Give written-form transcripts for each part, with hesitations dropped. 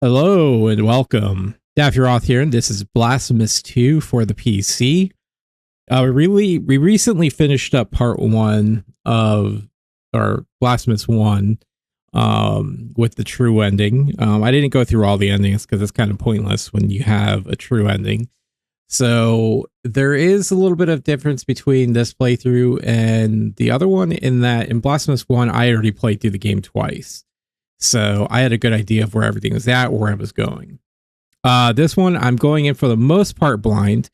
Hello and welcome. Daffy Roth here, and this is Blasphemous 2 for the PC. We recently finished up part 1 of our Blasphemous 1 with the true ending. I didn't go through all the endings because it's kind of pointless when you have a true ending. So there is a little bit of difference between this playthrough and the other one in that in Blasphemous 1, I already played through the game twice. So I had a good idea of where everything was at, where I was going. This one, I'm going in for the most part blind.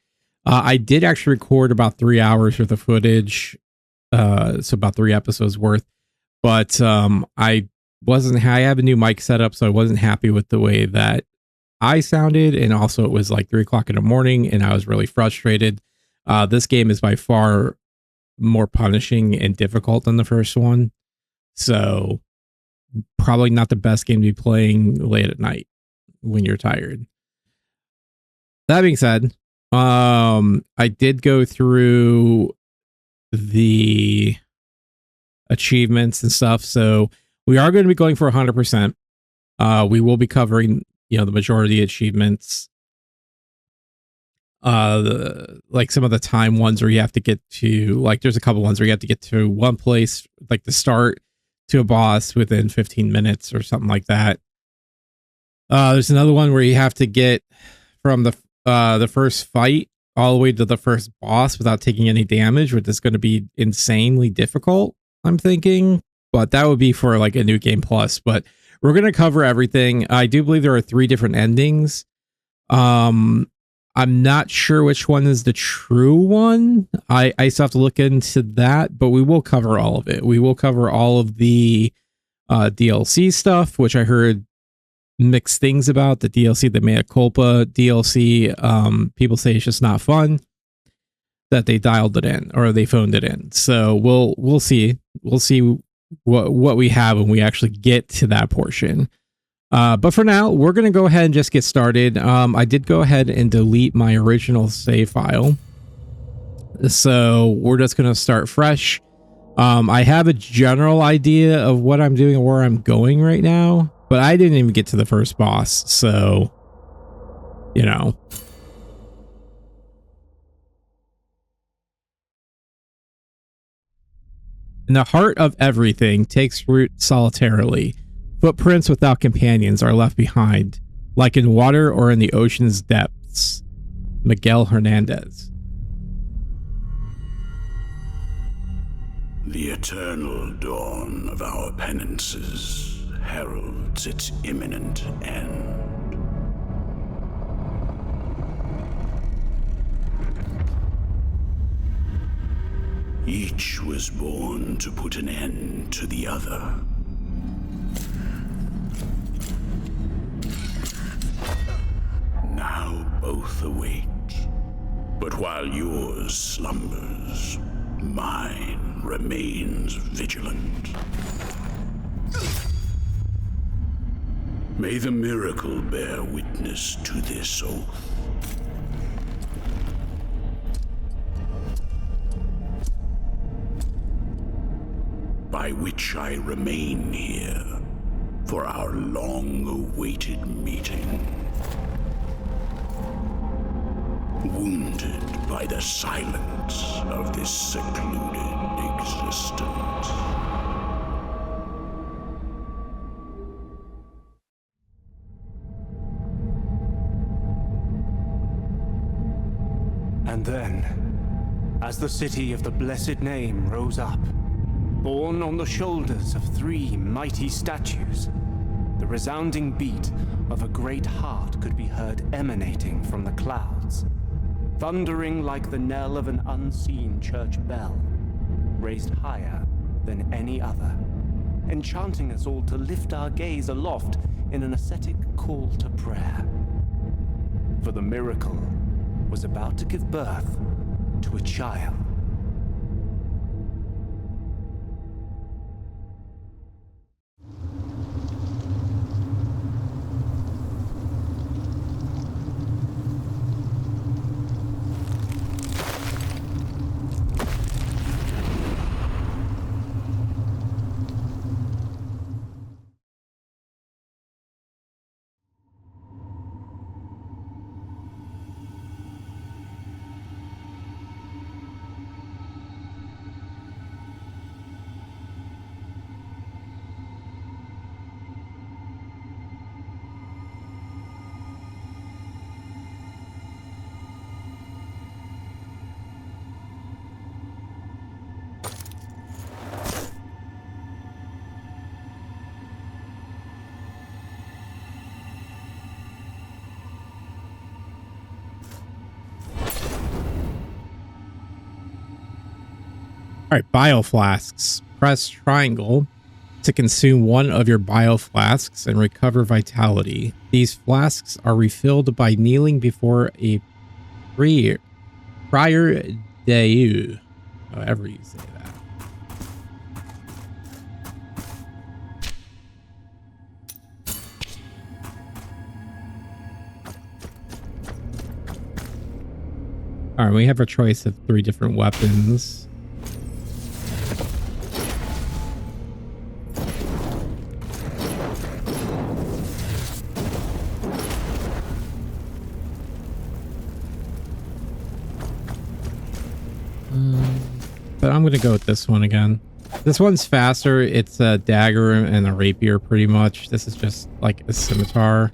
I did actually record about 3 hours worth of footage, so about 3 episodes worth. But I have a new mic setup, so I wasn't happy with the way that I sounded. And also it was like 3 o'clock in the morning and I was really frustrated. This game is by far more punishing and difficult than the first one. So probably not the best game to be playing late at night when you're tired. That being said, I did go through the achievements and stuff, so we are going to be going for 100%. We will be covering, the majority of the achievements. Like some of the time ones where you have to get to, like, there's a couple ones where you have to get to one place, like the start to a boss within 15 minutes or something like that. There's another one where you have to get from the first fight all the way to the first boss without taking any damage, which is going to be insanely difficult, I'm thinking. But that would be for like a new game plus. But we're going to cover everything. I do believe there are 3 different endings. I'm not sure which one is the true one. I still have to look into that, but we will cover all of it. We will cover all of the DLC stuff, which I heard mixed things about. The DLC, the Mea Culpa DLC, people say it's just not fun, that they dialed it in or they phoned it in. So we'll see. We'll see what we have when we actually get to that portion. But for now, we're going to go ahead and just get started. I did go ahead and delete my original save file. So we're just going to start fresh. I have a general idea of what I'm doing and where I'm going right now, but I didn't even get to the first boss. So, In the heart of everything takes root solitarily. Footprints without companions are left behind, like in water or in the ocean's depths. Miguel Hernandez. The eternal dawn of our penances heralds its imminent end. Each was born to put an end to the other. Now both await, but while yours slumbers, mine remains vigilant. May the miracle bear witness to this oath. By which I remain here for our long-awaited meeting. Wounded by the silence of this secluded existence. And then, as the city of the blessed name rose up, borne on the shoulders of 3 mighty statues, the resounding beat of a great heart could be heard emanating from the clouds, thundering like the knell of an unseen church bell, raised higher than any other, enchanting us all to lift our gaze aloft in an ascetic call to prayer. For the miracle was about to give birth to a child. All right, bioflasks. Press triangle to consume one of your bioflasks and recover vitality. These flasks are refilled by kneeling before a prior deus, however you say that. All right, we have a choice of 3 different weapons. But I'm going to go with this one again. This one's faster. It's a dagger and a rapier pretty much. This is just like a scimitar.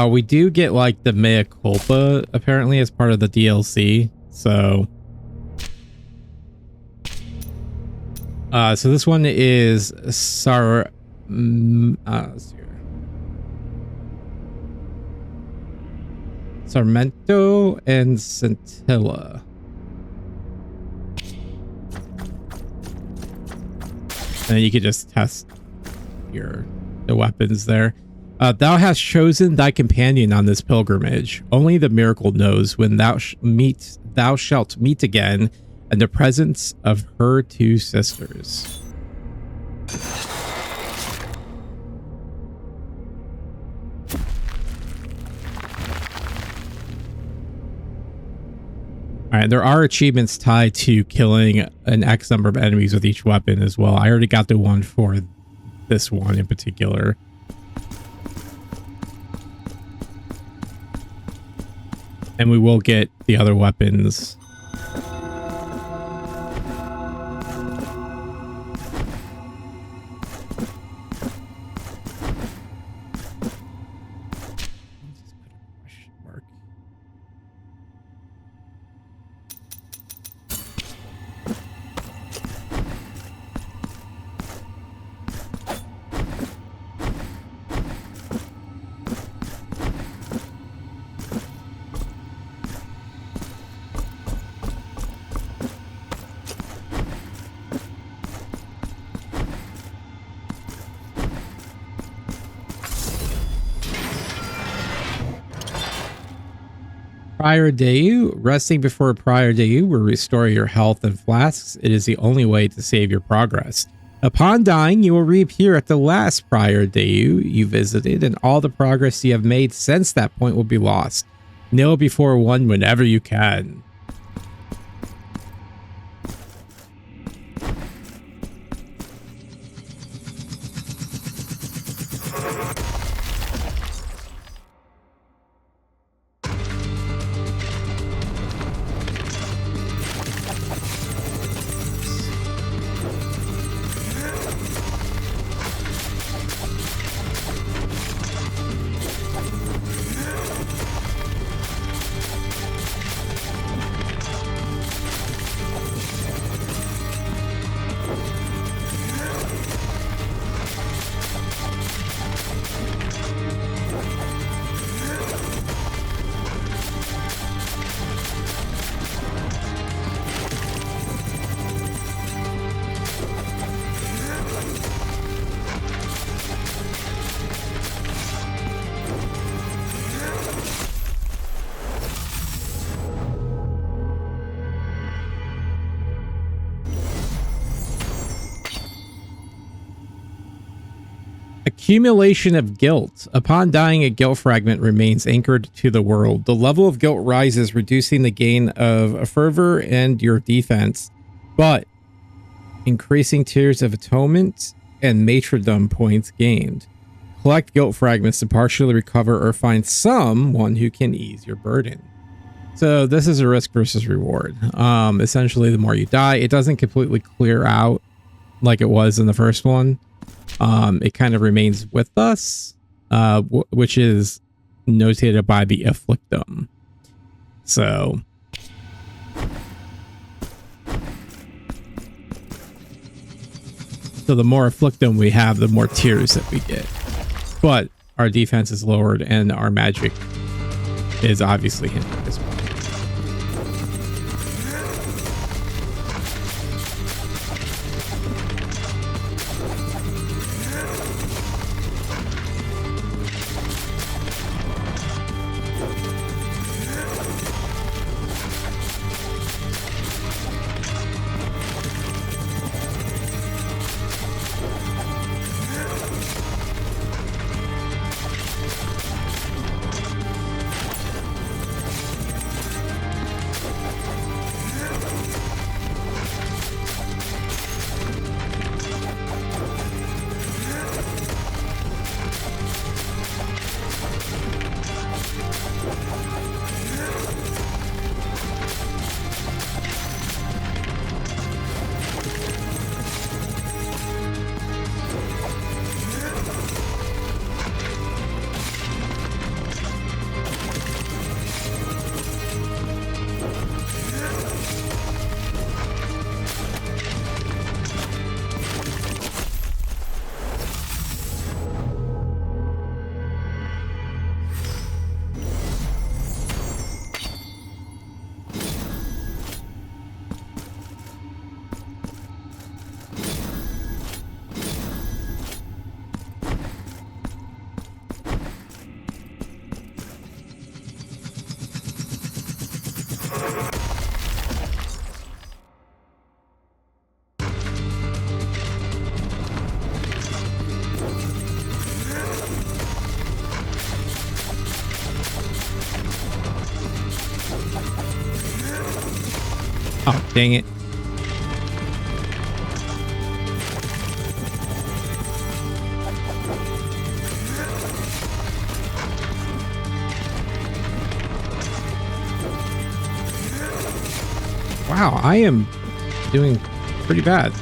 We do get like the Mea Culpa apparently as part of the DLC. So this one is Sarmento and Scintilla. And you could just test the weapons there. Thou hast chosen thy companion on this pilgrimage. Only the miracle knows when thou shalt meet again in the presence of her 2 sisters. All right, there are achievements tied to killing an X number of enemies with each weapon as well. I already got the one for this one in particular. And we will get the other weapons. Prior Deus. Resting before a prior Deus will restore your health and flasks. It is the only way to save your progress. Upon dying, you will reappear at the last prior Deus you visited, and all the progress you have made since that point will be lost. Kneel before one whenever you can. Accumulation of guilt. Upon dying, a guilt fragment remains anchored to the world. The level of guilt rises, reducing the gain of a fervor and your defense, but increasing tears of atonement and martyrdom points gained. Collect guilt fragments to partially recover or find someone who can ease your burden. So this is a risk versus reward. Essentially, the more you die, it doesn't completely clear out like it was in the first one. It kind of remains with us, which is notated by the afflictum. So the more afflictum we have, the more tears that we get. But our defense is lowered and our magic is obviously hindered as well. Oh, dang it. Wow, I am doing pretty bad.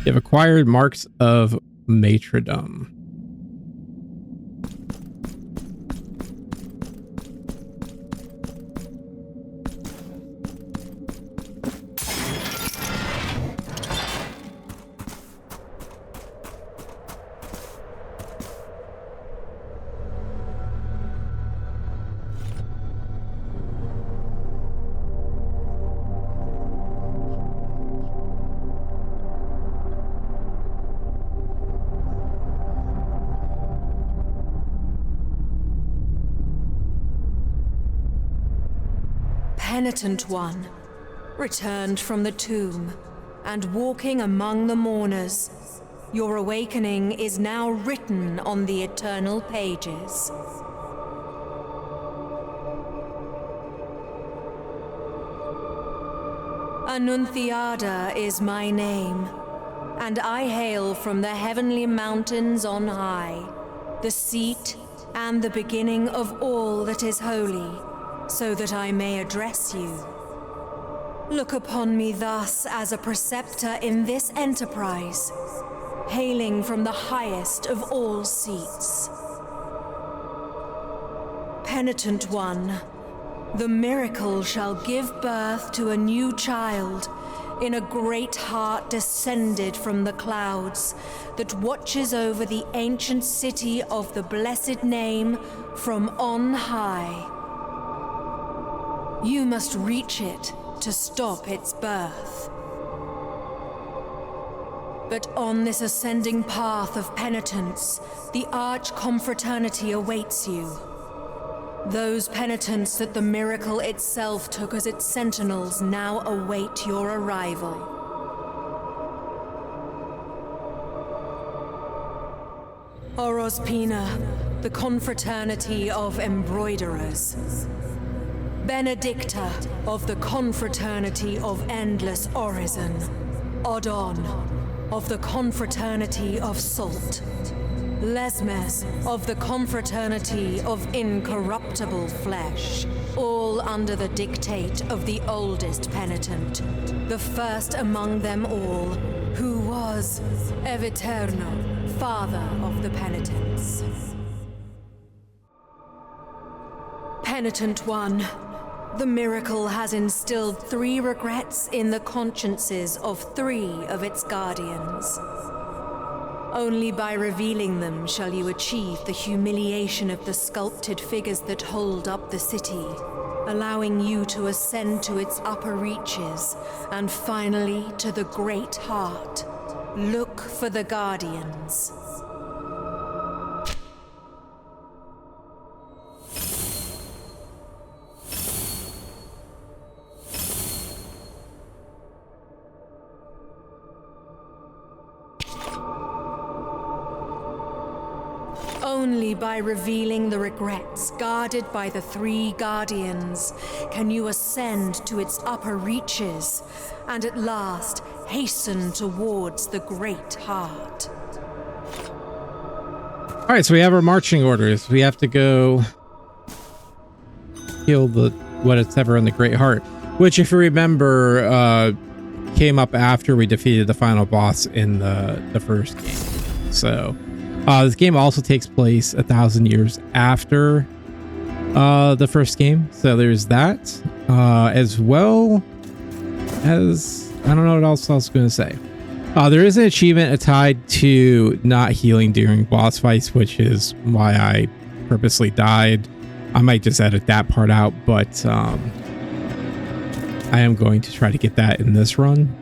You have acquired marks of martyrdom. Penitent One, returned from the tomb, and walking among the mourners, your awakening is now written on the eternal pages. Annunciada is my name, and I hail from the heavenly mountains on high, the seat and the beginning of all that is holy, so that I may address you. Look upon me thus as a preceptor in this enterprise, hailing from the highest of all seats. Penitent One, the miracle shall give birth to a new child in a great heart descended from the clouds that watches over the ancient city of the blessed name from on high. You must reach it to stop its birth. But on this ascending path of penitence, the arch-confraternity awaits you. Those penitents that the miracle itself took as its sentinels now await your arrival. Orospina, the confraternity of embroiderers. Benedicta of the confraternity of endless orison. Odon of the confraternity of salt. Lesmes of the confraternity of incorruptible flesh. All under the dictate of the oldest penitent, the first among them all, who was Eviterno, father of the penitents. Penitent One, the miracle has instilled 3 regrets in the consciences of 3 of its guardians. Only by revealing them shall you achieve the humiliation of the sculpted figures that hold up the city, allowing you to ascend to its upper reaches, and finally to the Great Heart. Look for the Guardians. Only by revealing the regrets guarded by the 3 guardians can you ascend to its upper reaches and at last hasten towards the Great Heart. All right, so we have our marching orders. We have to go kill the what it's ever in the Great Heart, which, if you remember, came up after we defeated the final boss in the first game. So this game also takes place 1,000 years after the first game. So there's that, as well as, I don't know what else I was going to say. There is an achievement tied to not healing during boss fights, which is why I purposely died. I might just edit that part out, but I am going to try to get that in this run.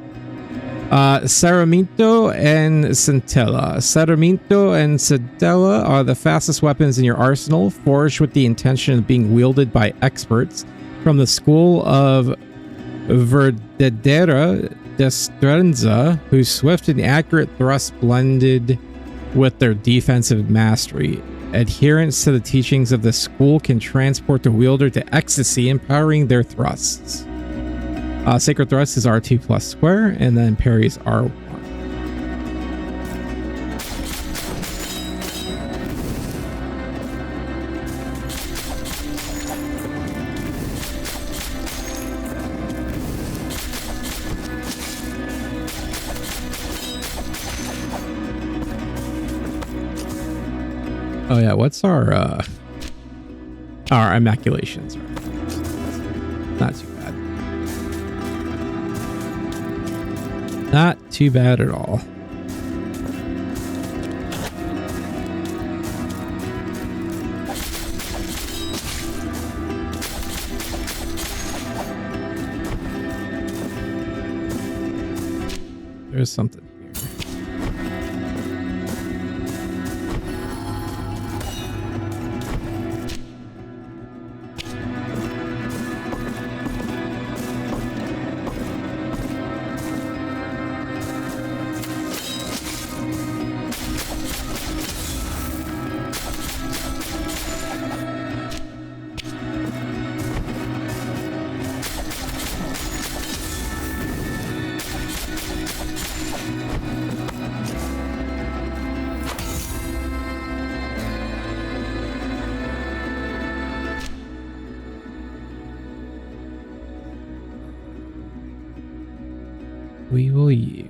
Sarmiento and Centella. Sarmiento and Centella are the fastest weapons in your arsenal, forged with the intention of being wielded by experts from the school of Verdadera Destrenza, whose swift and accurate thrusts blended with their defensive mastery. Adherents to the teachings of the school can transport the wielder to ecstasy, empowering their thrusts. Sacred Thrust is R2 plus square, and then parries R1. Oh yeah, what's our immaculations? Not too bad. Not too bad at all. There's something here. We will use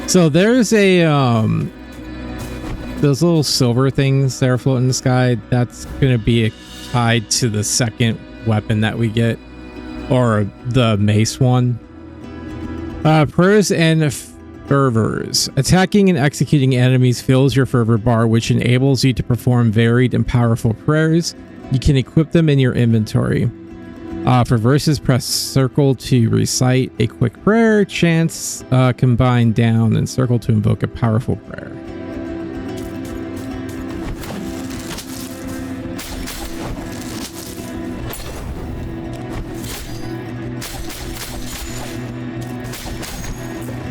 so there's a those little silver things that are floating in the sky. That's gonna be tied to the second weapon that we get, or the mace one. Prayers and fervors. Attacking and executing enemies fills your fervor bar, which enables you to perform varied and powerful prayers. You can equip them in your inventory. For verses, press circle to recite a quick prayer, chants combine down, and circle to invoke a powerful prayer.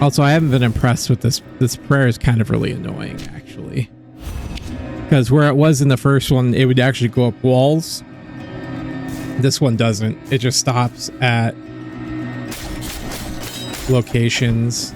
Also, I haven't been impressed with this. This prayer is kind of really annoying, actually. Because where it was in the first one, it would actually go up walls. This one doesn't. It just stops at locations.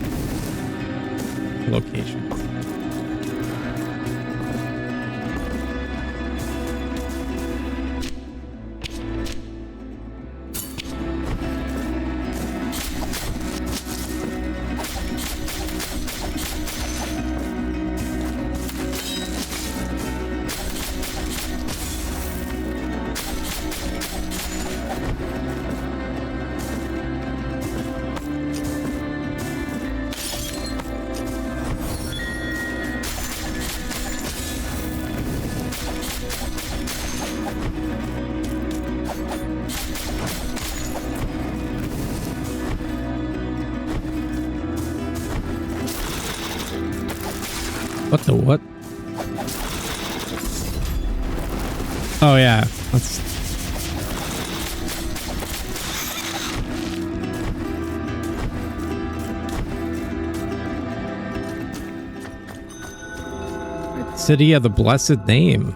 What the what? Oh yeah, that's... City of the Blessed Name.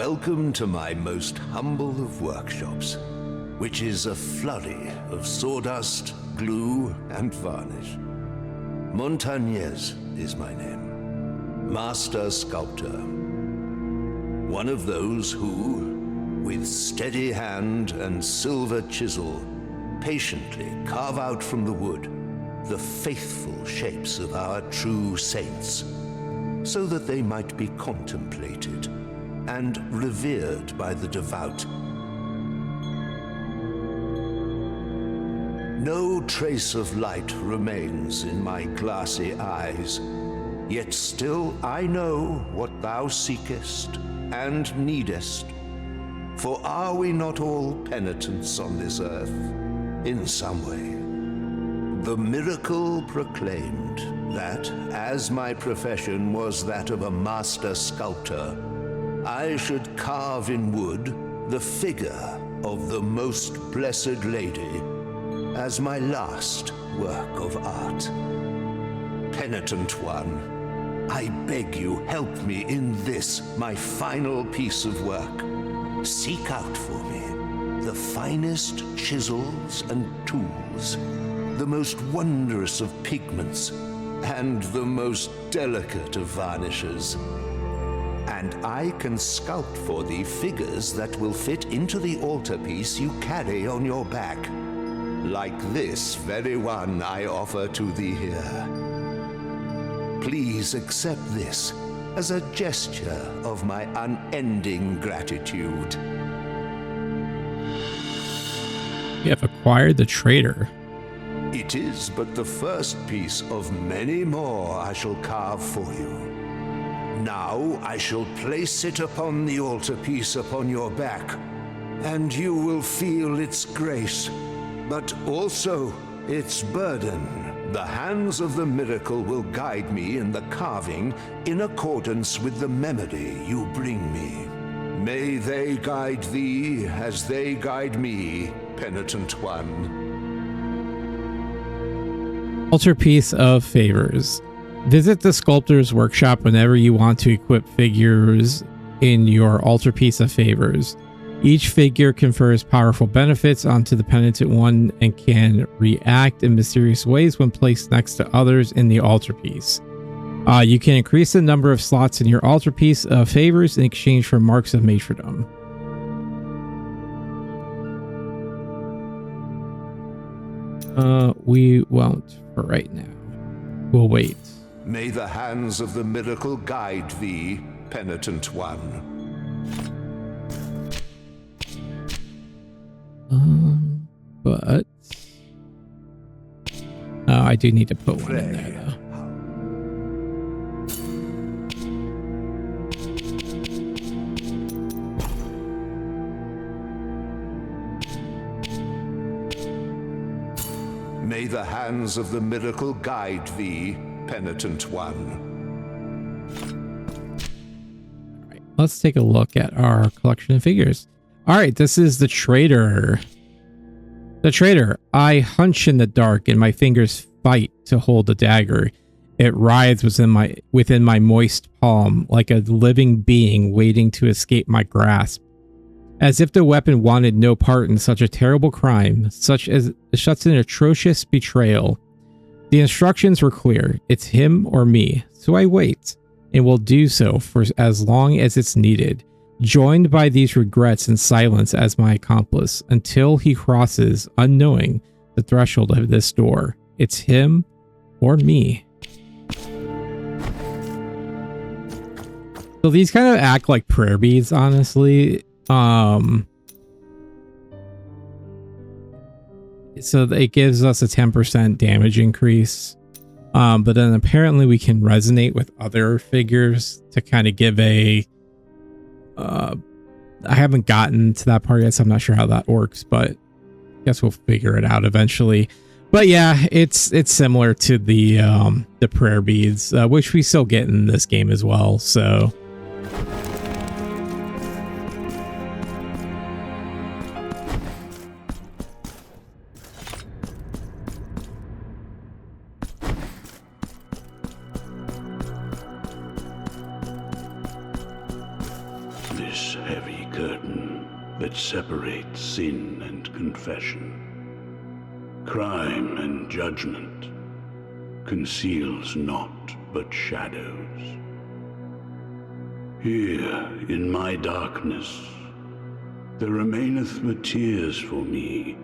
Welcome to my most humble of workshops, which is a flurry of sawdust, glue, and varnish. Montagnez is my name. Master Sculptor. One of those who, with steady hand and silver chisel, patiently carve out from the wood the faithful shapes of our true saints, so that they might be contemplated and revered by the devout. No trace of light remains in my glassy eyes, yet still I know what thou seekest and needest. For are we not all penitents on this earth, in some way? The miracle proclaimed that, as my profession was that of a master sculptor, I should carve in wood the figure of the Most Blessed Lady as my last work of art. Penitent One, I beg you, help me in this, my final piece of work. Seek out for me the finest chisels and tools, the most wondrous of pigments, and the most delicate of varnishes. And I can sculpt for thee figures that will fit into the altarpiece you carry on your back, like this very one I offer to thee here. Please accept this as a gesture of my unending gratitude. You have acquired the traitor. It is but the first piece of many more I shall carve for you. Now I shall place it upon the altarpiece upon your back, and you will feel its grace, but also its burden. The hands of the miracle will guide me in the carving in accordance with the memory you bring me. May they guide thee as they guide me, Penitent One. Altarpiece of Favors. Visit the sculptor's workshop whenever you want to equip figures in your Altarpiece of Favors. Each figure confers powerful benefits onto the Penitent One and can react in mysterious ways when placed next to others in the altarpiece. You can increase the number of slots in your Altarpiece of Favors in exchange for marks of matredom. We won't for right now. We'll wait. May the hands of the miracle guide thee, Penitent One. But I do need to put one in there though. May the hands of the miracle guide thee, Penitent One. All right, let's take a look at our collection of figures. All right, this is the traitor. The traitor. I hunch in the dark and my fingers fight to hold the dagger. It writhes within my moist palm like a living being waiting to escape my grasp. As if the weapon wanted no part in such a terrible crime, such an atrocious betrayal. The instructions were clear. It's him or me. So I wait, and will do so for as long as it's needed, joined by these regrets and silence as my accomplice, until he crosses, unknowing, the threshold of this door. It's him or me. So these kind of act like prayer beads, honestly. So it gives us a 10% damage increase. But then apparently we can resonate with other figures to kind of give a I haven't gotten to that part yet, so I'm not sure how that works, but I guess we'll figure it out eventually. But yeah, it's similar to the prayer beads, which we still get in this game as well. So This heavy curtain that separates sin and confession. Crime and judgment conceals naught but shadows. Here, in my darkness, there remaineth but tears for me,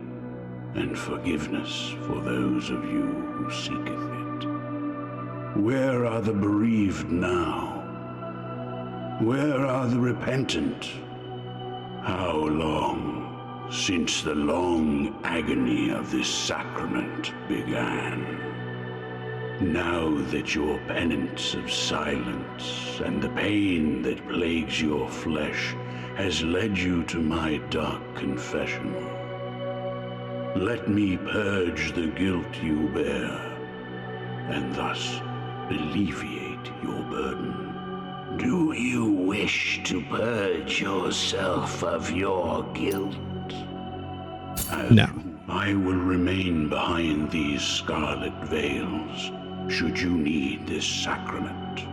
and forgiveness for those of you who seeketh it. Where are the bereaved now? Where are the repentant? How long since the long agony of this sacrament began? Now that your penance of silence and the pain that plagues your flesh has led you to my dark confessional, let me purge the guilt you bear, and thus alleviate your burden. Do you wish to purge yourself of your guilt? No. I will remain behind these scarlet veils, should you need this sacrament.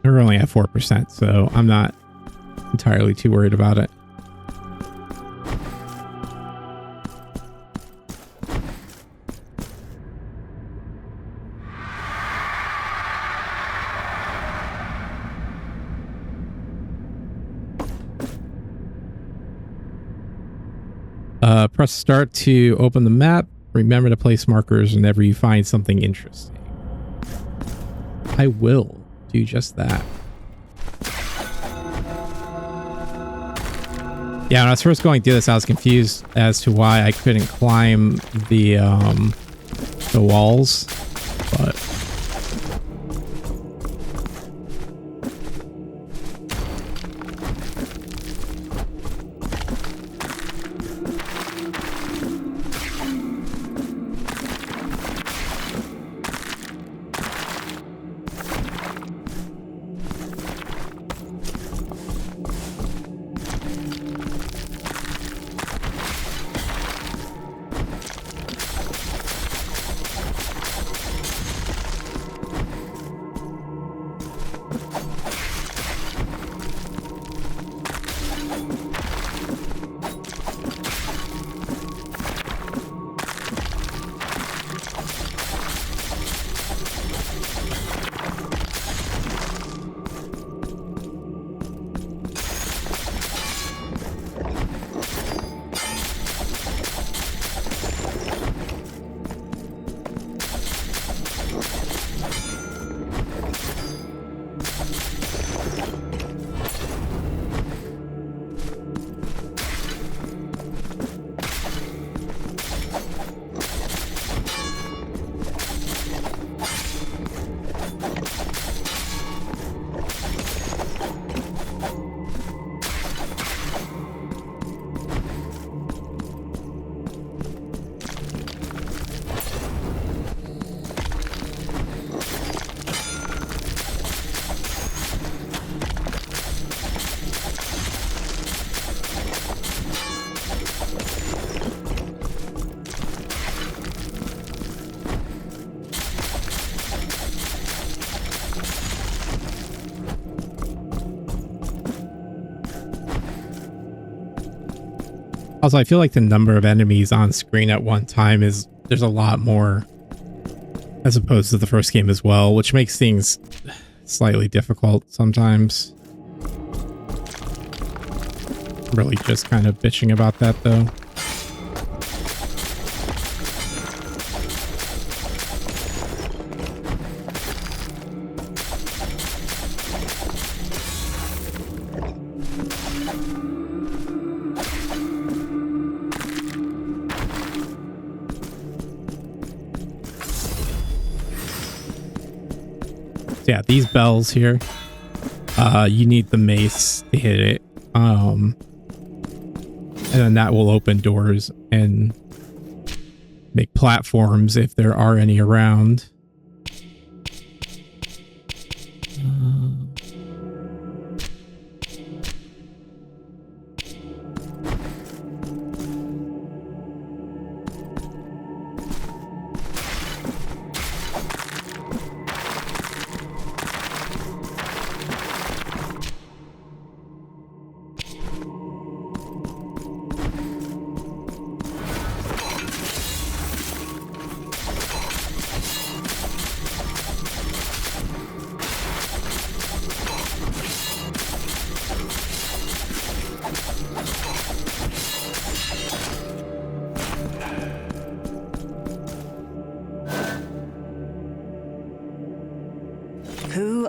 We're only at 4%, so I'm not entirely too worried about it. Press start to open the map. Remember to place markers whenever you find something interesting. I will do just that. Yeah, when I was first going through this, I was confused as to why I couldn't climb the walls, but also, I feel like the number of enemies on screen at one time there's a lot more as opposed to the first game as well, which makes things slightly difficult sometimes. Really just kind of bitching about that though. Yeah, these bells here, you need the mace to hit it, and then that will open doors and make platforms if there are any around.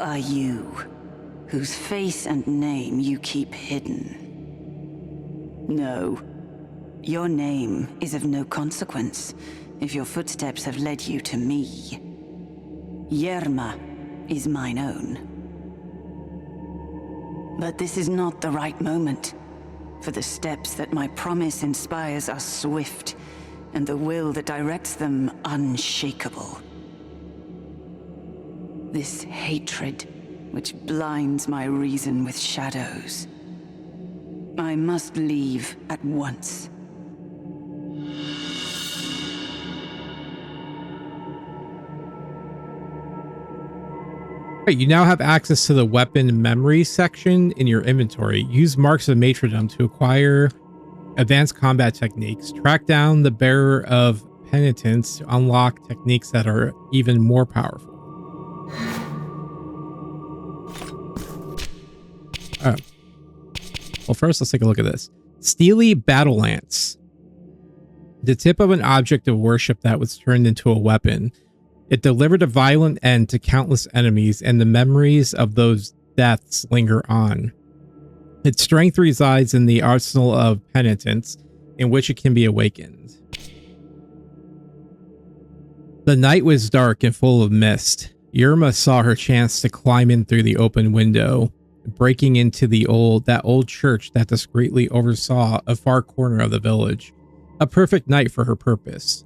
are you, whose face and name you keep hidden? No. Your name is of no consequence if your footsteps have led you to me. Yerma is mine own. But this is not the right moment, for the steps that my promise inspires are swift, and the will that directs them unshakable. This hatred, which blinds my reason with shadows. I must leave at once. You now have access to the weapon memory section in your inventory. Use marks of matredom to acquire advanced combat techniques. Track down the bearer of penitence to unlock techniques that are even more powerful. Well, first, let's take a look at this. Steely Battle Lance. The tip of an object of worship that was turned into a weapon. It delivered a violent end to countless enemies, and the memories of those deaths linger on. Its strength resides in the arsenal of penitence, in which it can be awakened. The night was dark and full of mist. Yerma saw her chance to climb in through the open window, breaking into that old church that discreetly oversaw a far corner of the village. A perfect night for her purpose.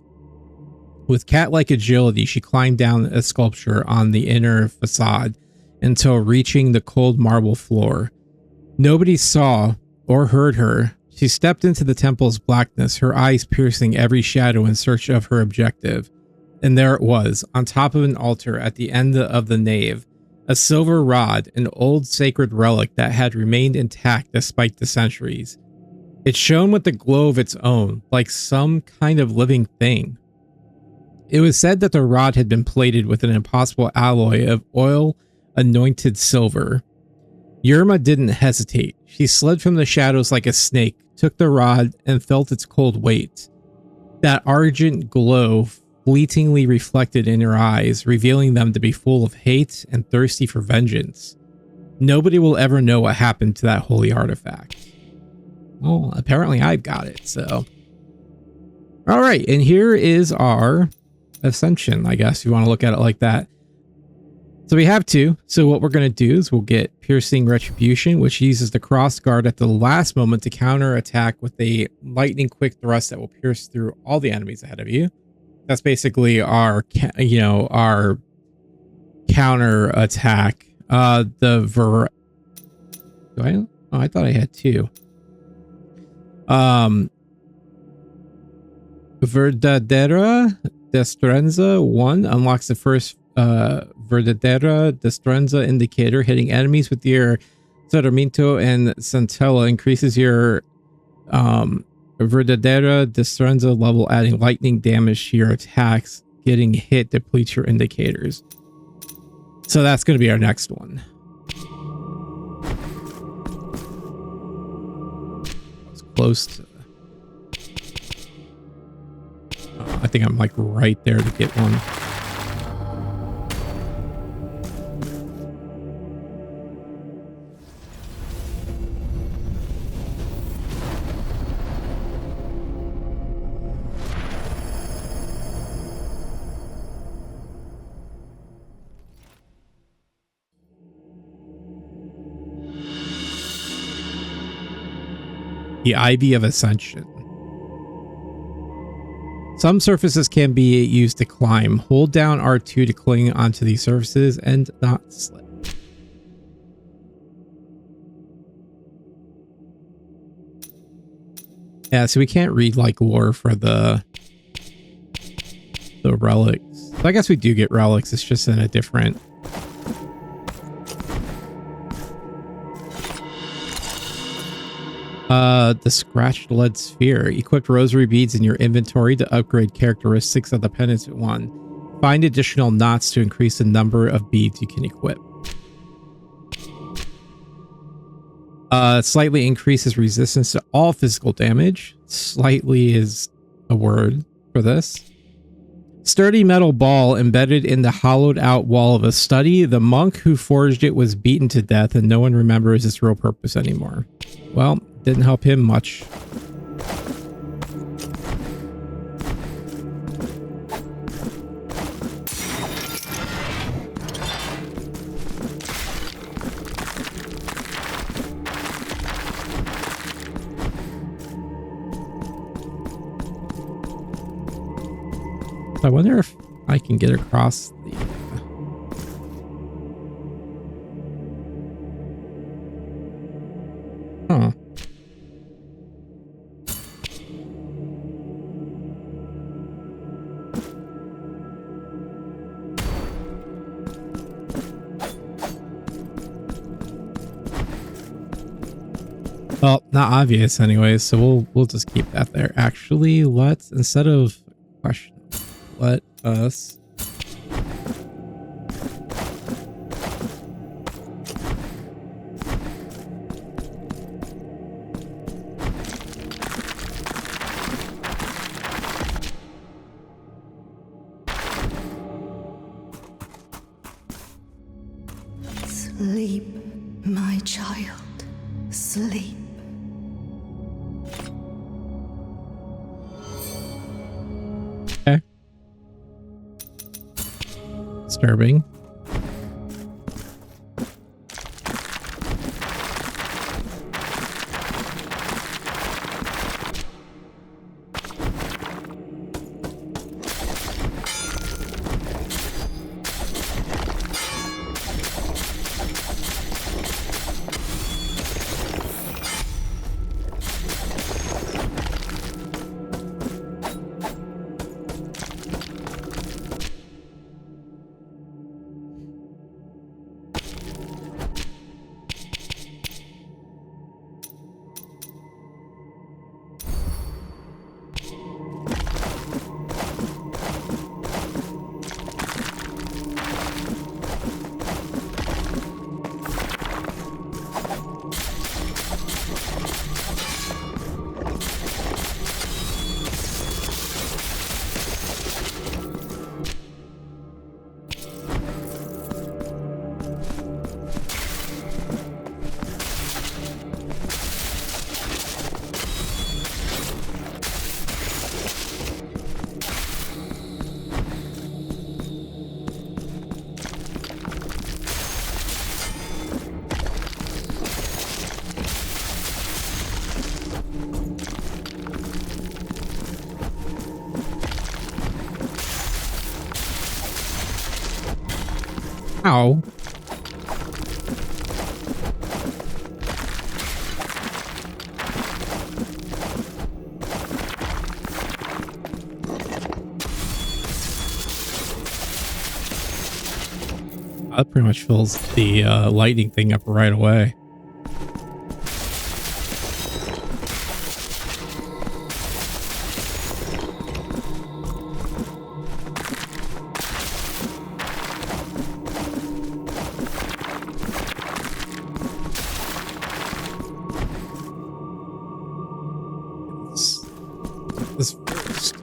With cat-like agility, she climbed down a sculpture on the inner facade until reaching the cold marble floor. Nobody saw or heard her. She stepped into the temple's blackness, her eyes piercing every shadow in search of her objective. And there it was, on top of an altar at the end of the nave. A silver rod, an old sacred relic that had remained intact despite the centuries. It shone with a glow of its own, like some kind of living thing. It was said that the rod had been plated with an impossible alloy of oil-anointed silver. Yerma didn't hesitate. She slid from the shadows like a snake, took the rod, and felt its cold weight. That argent glow fleetingly reflected in her eyes, revealing them to be full of hate and thirsty for vengeance. Nobody will ever know what happened to that holy artifact. Well, apparently I've got it, so. Alright, and here is our ascension, I guess, if you want to look at it like that. So we have two. So what we're going to do is we'll get Piercing Retribution, which uses the cross guard at the last moment to counter attack with a lightning quick thrust that will pierce through all the enemies ahead of you. That's basically our, our counter attack. I thought I had two. Verdadera Destrenza 1 unlocks the first Verdadera Destrenza indicator. Hitting enemies with your Sarmiento and Centella increases your Verdadera Destrenza level, adding lightning damage to your attacks. Getting hit depletes your indicators. So that's going to be our next one. It's close to... I think I'm like right there to get one. The Ivy of Ascension. Some surfaces can be used to climb. Hold down R2 to cling onto these surfaces and not slip. Yeah, so we can't read like lore for the relics. So I guess we do get relics. It's just in a different... the scratched lead sphere. Equip rosary beads in your inventory to upgrade characteristics of the Penitent One. Find additional knots to increase the number of beads you can equip. Slightly increases resistance to all physical damage. Slightly is a word for this. Sturdy metal ball embedded in the hollowed out wall of a study. The monk who forged it was beaten to death and no one remembers its real purpose anymore. Well, didn't help him much. I wonder if I can get across the... Huh. Well, not obvious anyways, so we'll just keep that there. Actually, let's, instead of question, let us sleep, my child, sleep. okay. Disturbing. Ow. That pretty much fills the lightning thing up right away. This first.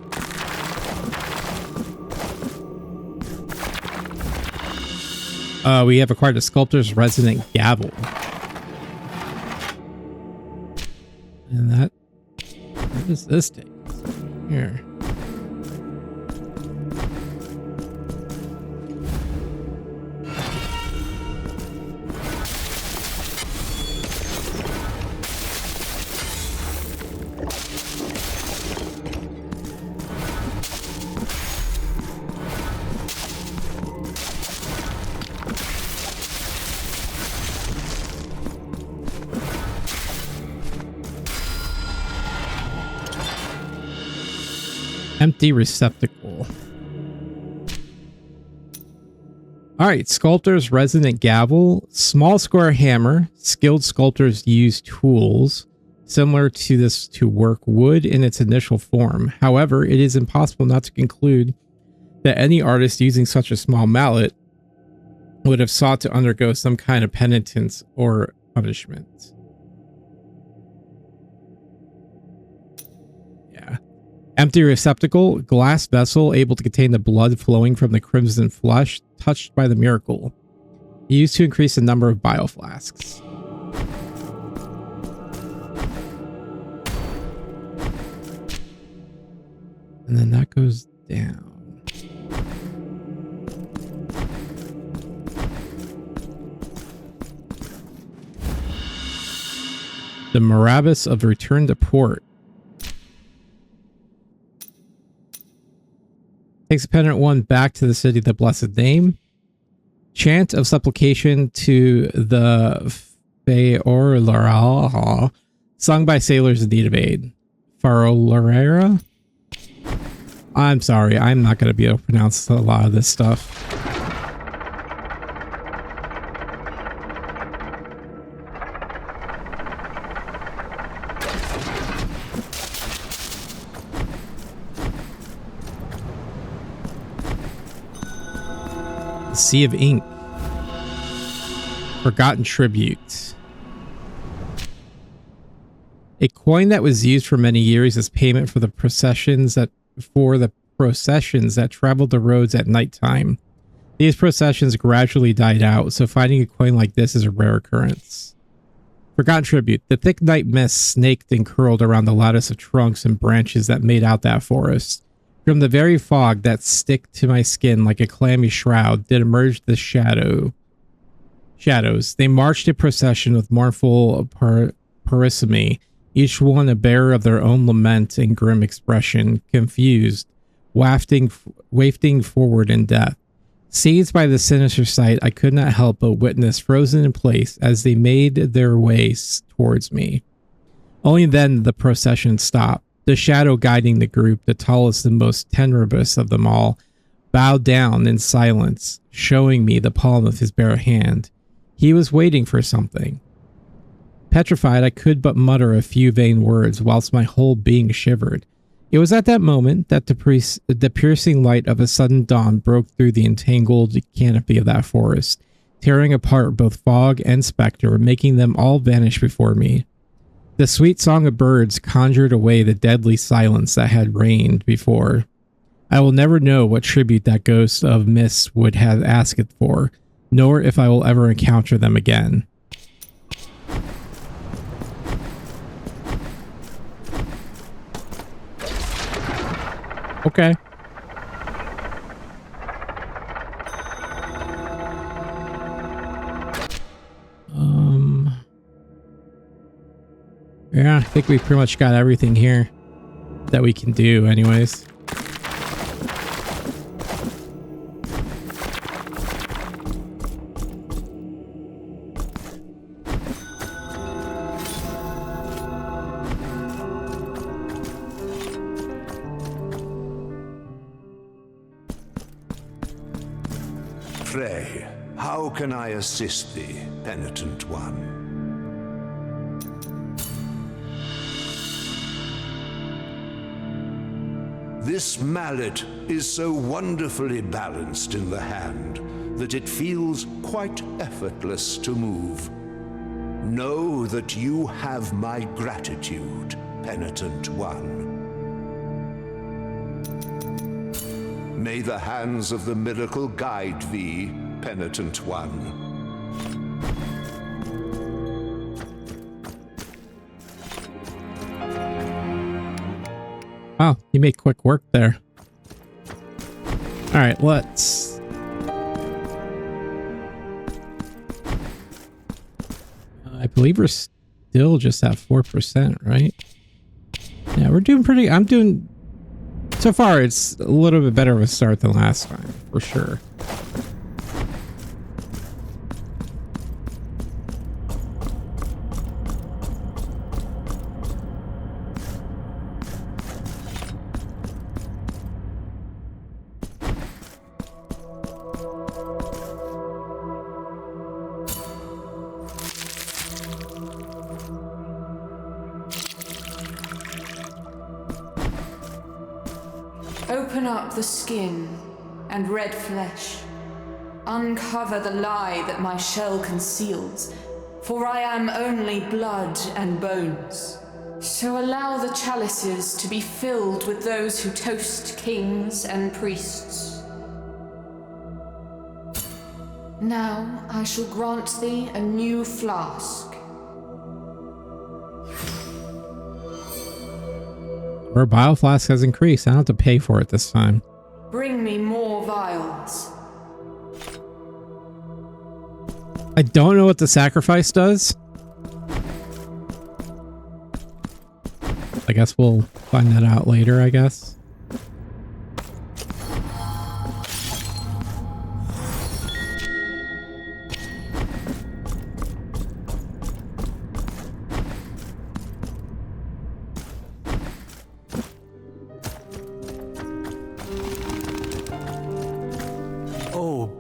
We have acquired a sculptor's resident gavel. And that, what does this take? Here. Empty receptacle. Alright, sculptor's resonant gavel. Small square hammer. Skilled sculptors use tools similar to this to work wood in its initial form. However, it is impossible not to conclude that any artist using such a small mallet would have sought to undergo some kind of penitence or punishment. Yeah. Empty receptacle, glass vessel able to contain the blood flowing from the crimson flesh touched by the miracle. Used to increase the number of bioflasks. And then that goes down. The Marabas of Return to Port. Takes Penitent One back to the city of the blessed name. Chant of supplication to the Feorlara, sung by sailors in need of aid. Farolera? I'm sorry, I'm not going to be able to pronounce a lot of this stuff. Sea of Ink. Forgotten Tribute. A coin that was used for many years as payment for the processions that traveled the roads at nighttime. These processions gradually died out, so finding a coin like this is a rare occurrence. Forgotten Tribute. The thick night mist snaked and curled around the lattice of trunks and branches that made out that forest. From the very fog that stick to my skin like a clammy shroud did emerge the shadows. They marched in procession with mournful parsimony, each one a bearer of their own lament and grim expression, confused, wafting forward in death. Seized by the sinister sight, I could not help but witness frozen in place as they made their way towards me. Only then the procession stopped. The shadow guiding the group, the tallest and most tenebrous of them all, bowed down in silence, showing me the palm of his bare hand. He was waiting for something. Petrified, I could but mutter a few vain words whilst my whole being shivered. It was at that moment that the piercing light of a sudden dawn broke through the entangled canopy of that forest, tearing apart both fog and spectre, making them all vanish before me. The sweet song of birds conjured away the deadly silence that had reigned before. I will never know what tribute that ghost of mist would have asked for, nor if I will ever encounter them again. Okay. Yeah, I think we pretty much got everything here that we can do anyways. Pray, how can I assist thee, Penitent One? This mallet is so wonderfully balanced in the hand that it feels quite effortless to move. Know that you have my gratitude, Penitent One. May the hands of the miracle guide thee, Penitent One. Wow, you made quick work there. All right, let's... I believe we're still just at 4%, right? Yeah, we're doing pretty... I'm doing... So far, it's a little bit better of a start than last time, for sure. Open up the skin and red flesh. Uncover the lie that my shell conceals, for I am only blood and bones. So allow the chalices to be filled with those who toast kings and priests. Now I shall grant thee a new flask. Our bile flask has increased. I don't have to pay for it this time. Bring me more vials. I don't know what the sacrifice does. I guess we'll find that out later, I guess.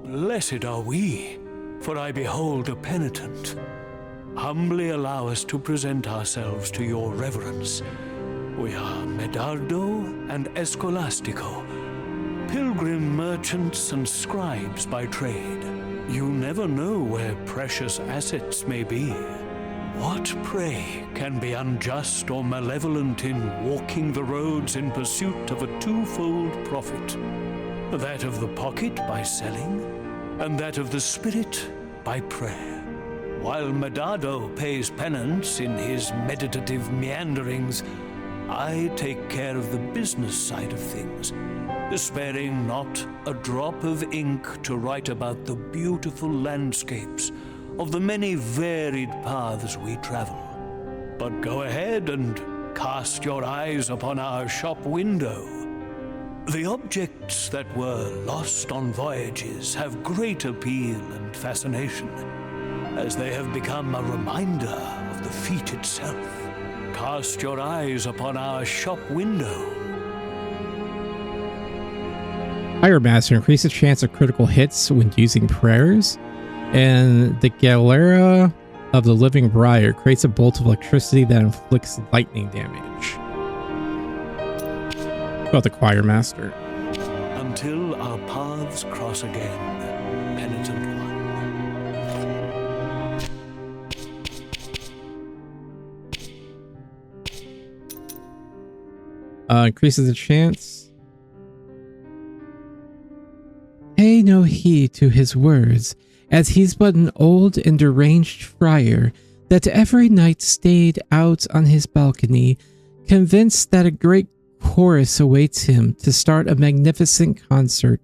Blessed are we, for I behold a penitent. Humbly allow us to present ourselves to your reverence. We are Medardo and Escolastico, pilgrim merchants and scribes by trade. You never know where precious assets may be. What, pray, can be unjust or malevolent in walking the roads in pursuit of a twofold profit? That of the pocket by selling, and that of the spirit by prayer. While Medardo pays penance in his meditative meanderings, I take care of the business side of things, sparing not a drop of ink to write about the beautiful landscapes of the many varied paths we travel. But go ahead and cast your eyes upon our shop window. The objects that were lost on voyages have great appeal and fascination, as they have become a reminder of the feat itself. Cast your eyes upon our shop window. Fire Master increases chance of critical hits when using prayers, and the Galera of the Living Briar creates a bolt of electricity that inflicts lightning damage. About the Choir Master. Until our paths cross again, Penitent One. Increases the chance. Pay no heed to his words, as he's but an old and deranged friar that every night stayed out on his balcony, convinced that a great chorus awaits him to start a magnificent concert.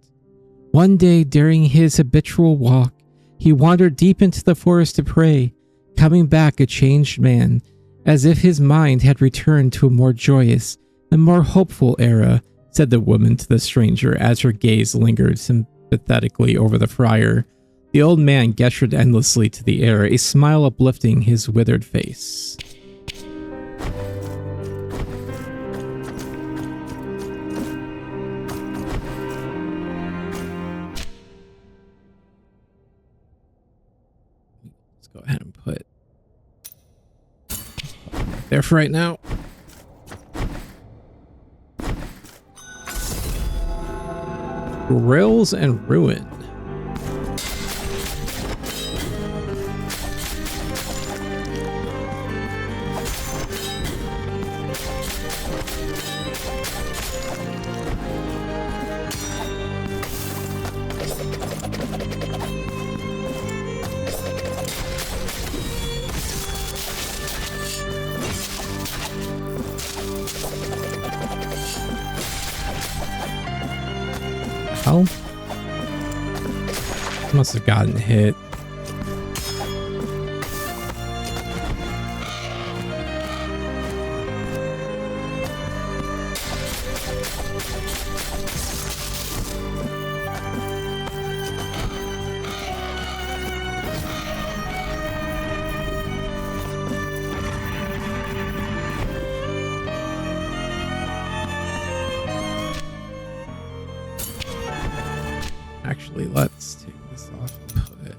One day during his habitual walk, he wandered deep into the forest to pray, coming back a changed man, as if his mind had returned to a more joyous and more hopeful era, said the woman to the stranger as her gaze lingered sympathetically over the friar. The old man gestured endlessly to the air, a smile uplifting his withered face. Go ahead and put there for right now. Rails and Ruin. Hell? Must have gotten hit. Actually, let's take this off and put it.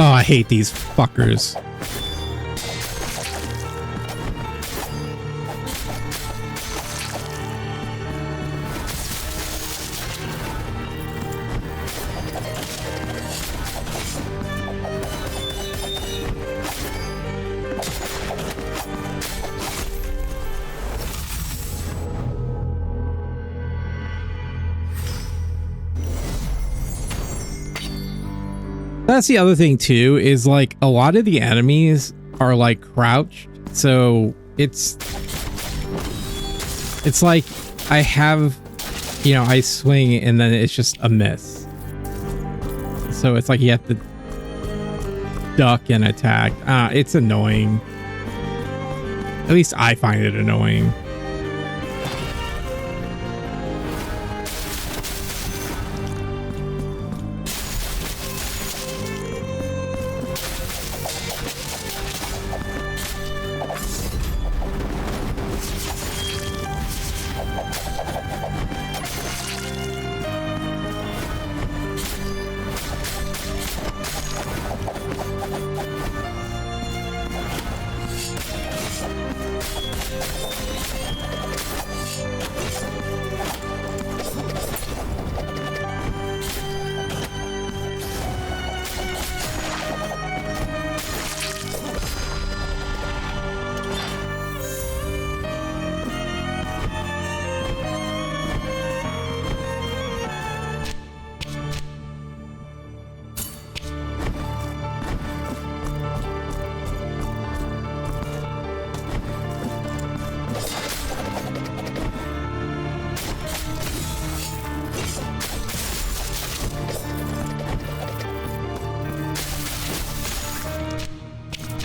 Oh, I hate these fuckers. That's the other thing too, is like a lot of the enemies are like crouched, so it's like I have, you know, I swing and then it's just a miss. So it's like you have to duck and attack. It's annoying. At least I find it annoying.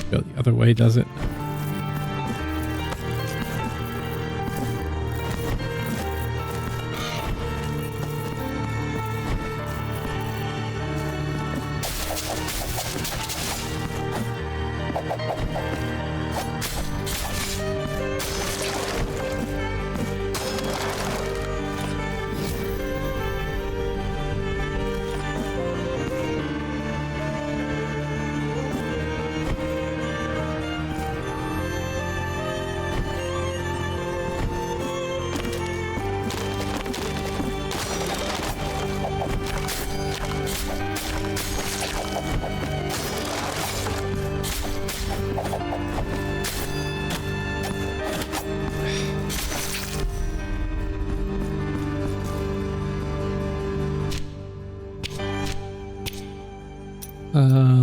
Go the other way, does it?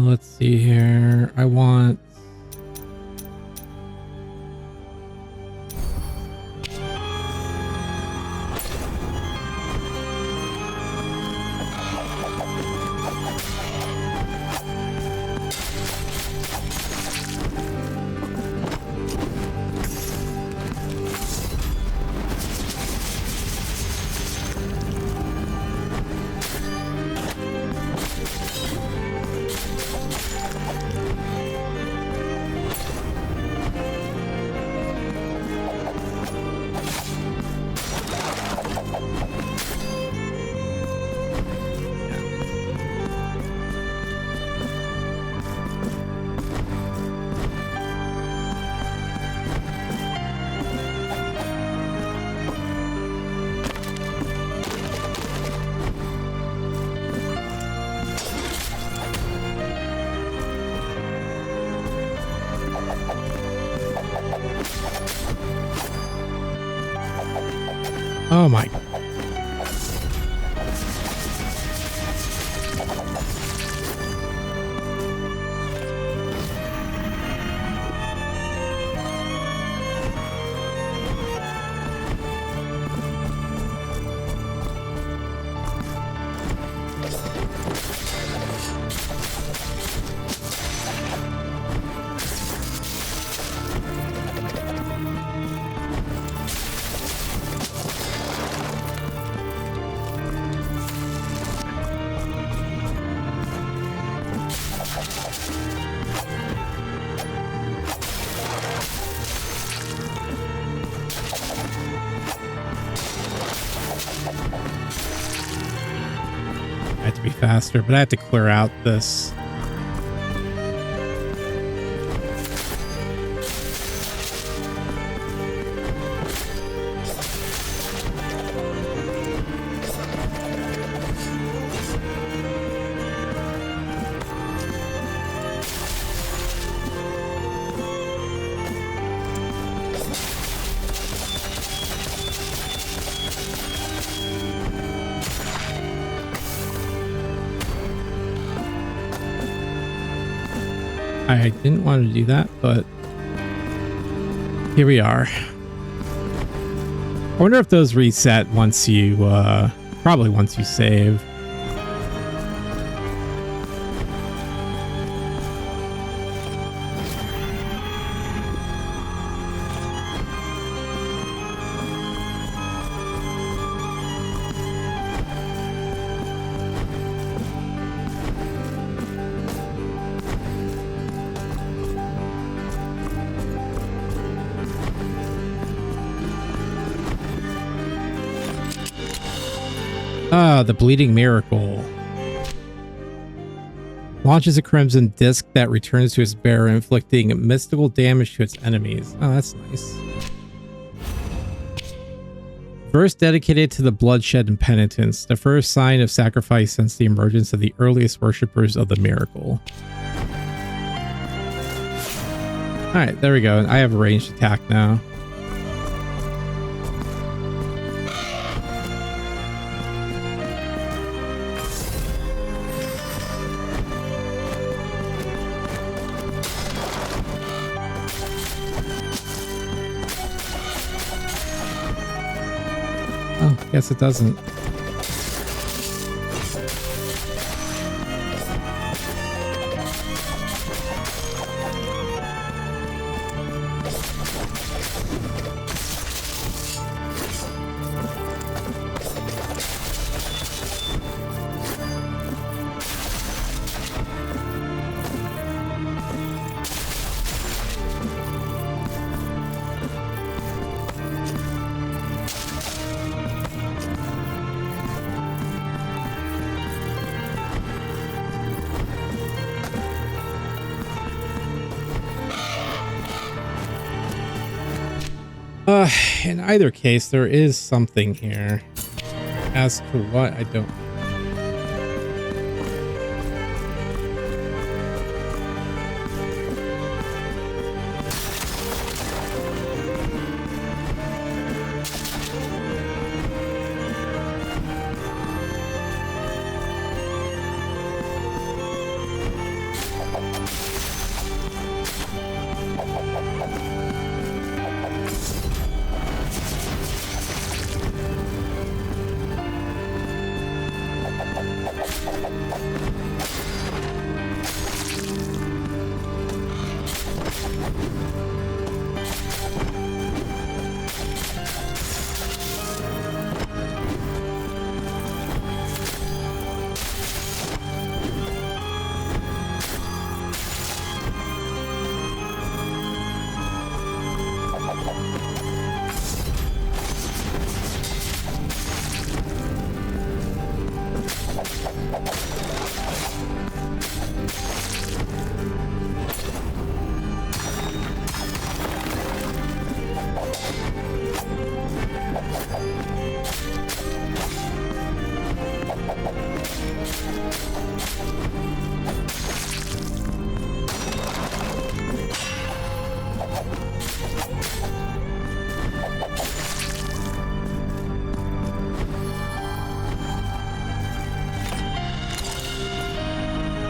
Let's see here. I want... Oh my... I have to be faster, but I have to clear out this I didn't want to do that, but here we are. I wonder if those reset once you, probably once you save. The Bleeding Miracle. Launches a crimson disc that returns to its bearer, inflicting mystical damage to its enemies. Oh, that's nice. Verse dedicated to the bloodshed and penitence, the first sign of sacrifice since the emergence of the earliest worshippers of the miracle. Alright, there we go. I have a ranged attack now. Guess it doesn't. In either case, there is something here. As to what, I don't know.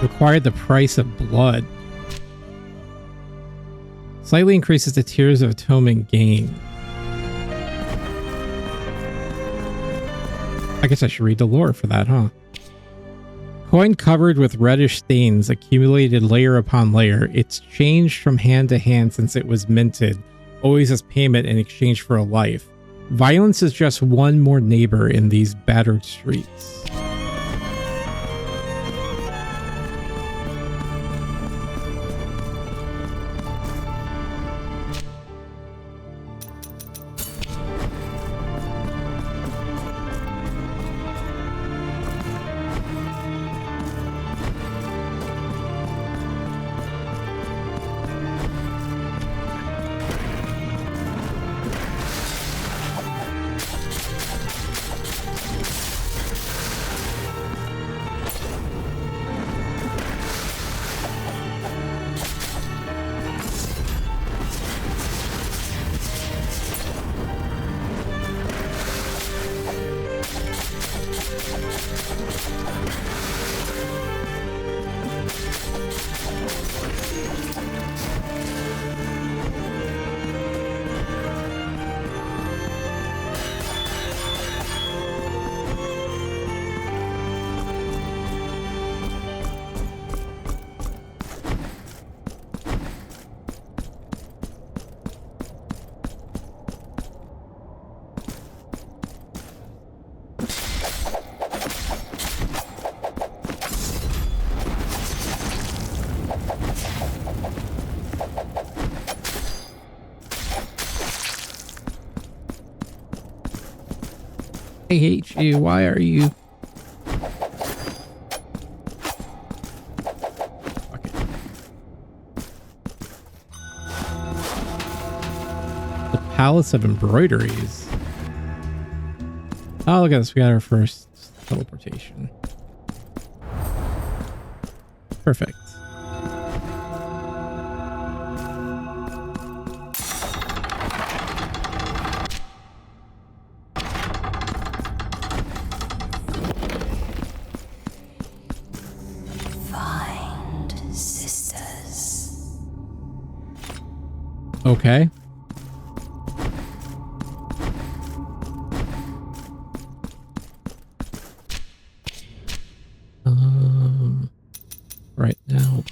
Required the price of blood. Slightly increases the Tears of Atonement gain. I guess I should read the lore for that, huh? Coin covered with reddish stains accumulated layer upon layer. It's changed from hand to hand since it was minted, always as payment in exchange for a life. Violence is just one more neighbor in these battered streets. I hate you. Why are you? Okay. The Palace of Embroideries. Oh, look at this. We got our first teleportation. Perfect. Find sisters. Okay. Right now.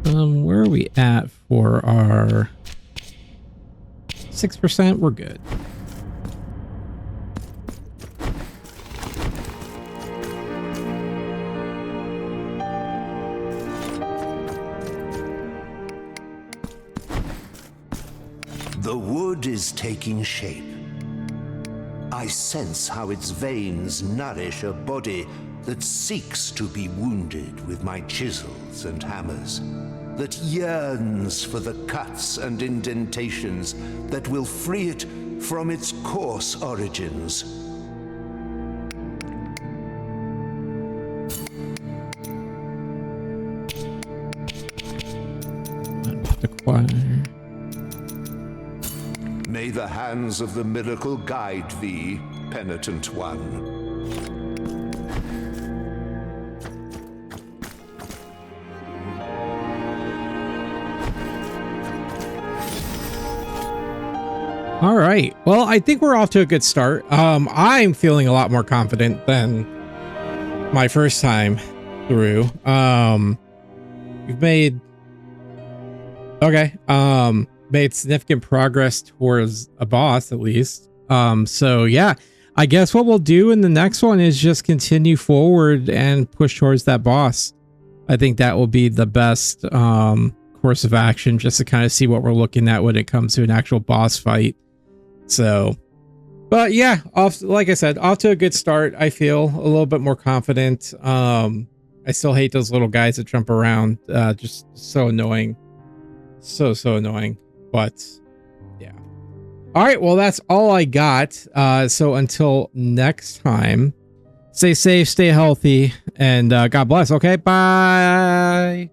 Where are we at for our 6%? We're good. The wood is taking shape. I sense how its veins nourish a body that seeks to be wounded with my chisels and hammers, that yearns for the cuts and indentations that will free it from its coarse origins. Acquire. May the hands of the miracle guide thee, Penitent One. All right. Well, I think we're off to a good start. I'm feeling a lot more confident than my first time through. We've made made significant progress towards a boss at least. So yeah, I guess what we'll do in the next one is just continue forward and push towards that boss. I think that will be the best course of action, just to kind of see what we're looking at when it comes to an actual boss fight. So, but yeah, like I said, off to a good start. I feel a little bit more confident. I still hate those little guys that jump around. Just so annoying. So annoying. But yeah. All right. Well, that's all I got. So until next time, stay safe, stay healthy, and God bless. Okay. Bye.